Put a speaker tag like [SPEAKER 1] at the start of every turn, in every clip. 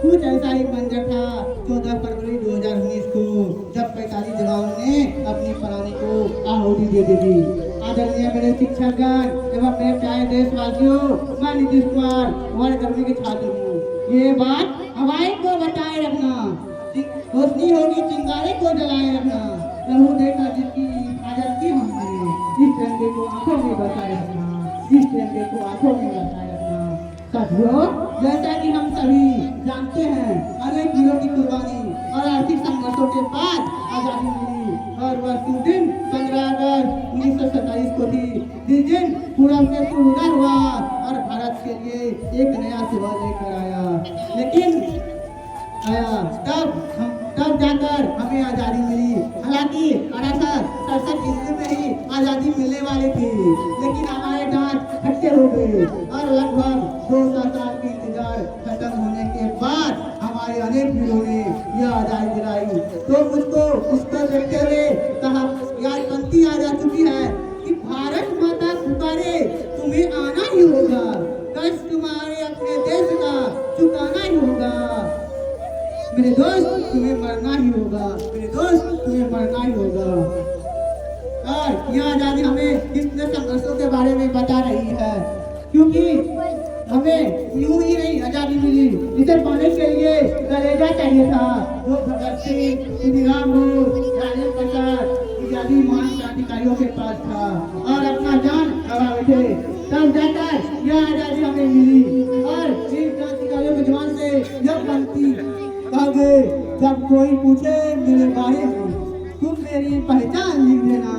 [SPEAKER 1] कुछ ऐसा ही मंजर था 14 फरवरी 2019 को, जब 45 जवानों ने अपनी प्राणी को आहुति दे दी थी। आदरणीय मेरे शिक्षकगण एवं मेरे प्यारे देशवासियों, मैं नीतीश कुमार हमारे गर्मी के छात्र हूँ। ये बात हवाई को बताए रखना, रोशनी होगी चिंगारे को जलाए रखना, लहू देखा जिसकी हिफाजत की हमने, इस तिरंगे को आंखों में बसाए रखना, इस तिरंगे को आंखों में बसाए रखना। साथियों, जैसा कि हम सभी जानते हैं, अनेक वीरों की कुर्बानी और आर्थिक संघर्षों के बाद आजादी मिली, और वह दिन 15 अगस्त 1947 को थी, जिस दिन पूरब से उदय हुआ और भारत के लिए एक नया सुबह लेकर आया। लेकिन तब जाकर हमें आजादी मिली। हालांकि 1867 ईस्वी में ही आजादी मिलने वाली थी, लेकिन हमारे दांत खट्टे हो गए और लगभग 200 साल के इंतजार खत्म होने के बाद हमारे अनेक वीरों ने यह आजादी दिलाई। तो मुझको उसको देखते हुए कहा, यार पंक्ति आ जा चुकी है कि भारत माता पुकारे, तुम्हें आना ही होगा, कष्ट तुम्हारे अपने देश का चुकाना ही होगा। मेरे दोस्त, तुम्हें मरना ही होगा, मेरे दोस्त, तुम्हें मरना ही होगा। और यह आजादी हमें कितने संघर्षों के बारे में बता रही है, क्योंकि हमें यूं ही नहीं आजादी मिली, इसे पाने के लिए कलेजा चाहिए था, जो भगत सिंह, खुदीराम बोस, राजेंद्र प्रसाद इत्यादि महान क्रांतिकारियों के पास था और अपना जान गवा बैठे, तब जाकर यह आजादी हमें मिली। और इन क्रांतिकारियों के जवान से यह पंक्ति कहोगे, जब कोई पूछे मेरे बारे में, तुम मेरी पहचान लिख देना,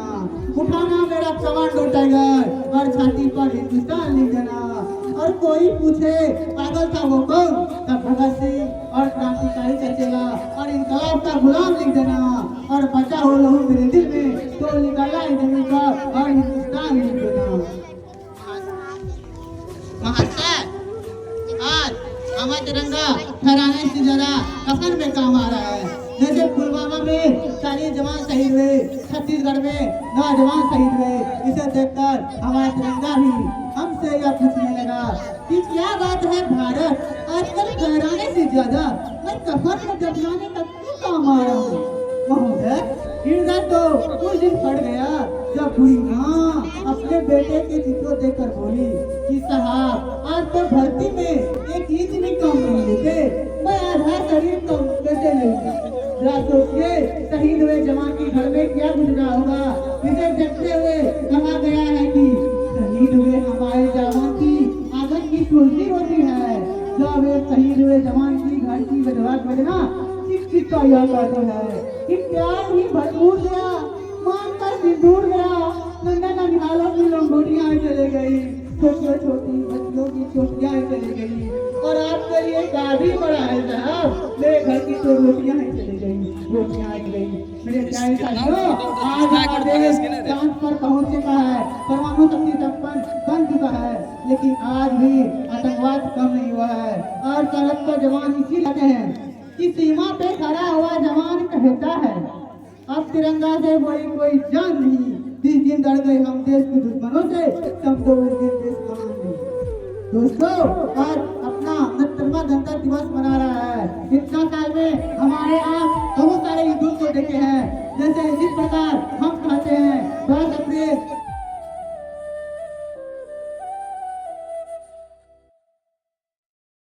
[SPEAKER 1] उठाना मेरा कमांडो टाइगर और छाती पर हिंदुस्तान लिख देना। और कोई पूछे पागल था वो कौन, तब भगत सिंह और क्रांतिकारी का चेला और इनकलाब का गुलाम लिख देना। और बचा हो लहू मेरे दिल में, तो निकाला जमीन पर और हिंदुस्तान लिख देना। आज हमारा तिरंगा फहराने से ज्यादा कफन में काम आ रहा है। जैसे पुलवामा में 40 जवान शहीद हुए, छत्तीसगढ़ में 9 जवान शहीद हुए, इसे देखकर हमारा तिरंगा भी हमसे यह पूछने लगा कि क्या बात है भारत, आजकल फहराने से ज्यादा मैं कफन में दफनाने का क्यों काम आ रहा हूँ। हृदय तो उस दिन फट गया जब बुरी माँ अपने बेटे के चित्रों देखकर बोली कि साहब, आज तो भर्ती में एक इंच भी कम नहीं लेते, मैं आधा शरीर कम कैसे लूंगा। जरा सोचिए, शहीद हुए जवान के घर में क्या गुजरा होगा। इसे देखते हुए कहा गया है कि शहीद हुए हमारे जवान की आंगन की तुलसी होती है, जब एक शहीद हुए जवान की घर की गजरात बजना चिक का यह कहते हैं कि प्यार ही भरपूर गया, मान का सिंदूर गया, नंदा ननिहालों की लंगोटियां चले गई, छोटी छोटी बच्चियों की चोटियां चली गई, और आपके लिए गाड़ी बड़ा है साहब, मेरे घर की तो रोटियां ही चली गई, रोटियां ही गई। मेरे प्यारे साथियों, आज हमारा देश चांद पर पहुंच चुका है, परमाणु शक्ति संपन्न बन चुका है, लेकिन आज भी आतंकवाद कम नहीं हुआ है। और सरहद पर जवान इसी रहते हैं कि सीमा पे खड़ा हुआ जवान कहता है, अब तिरंगा से बड़ी कोई जान नहीं, जिस दिन लड़ गए हम देश के दुश्मनों से, तब तो उस दिन देश महान नहीं। दोस्तों, आज अपना 69वां गणतंत्र दिवस मना रहा है। इतना साल में हमारे आप बहुत सारे युद्धों को देखे हैं, जैसे जिस प्रकार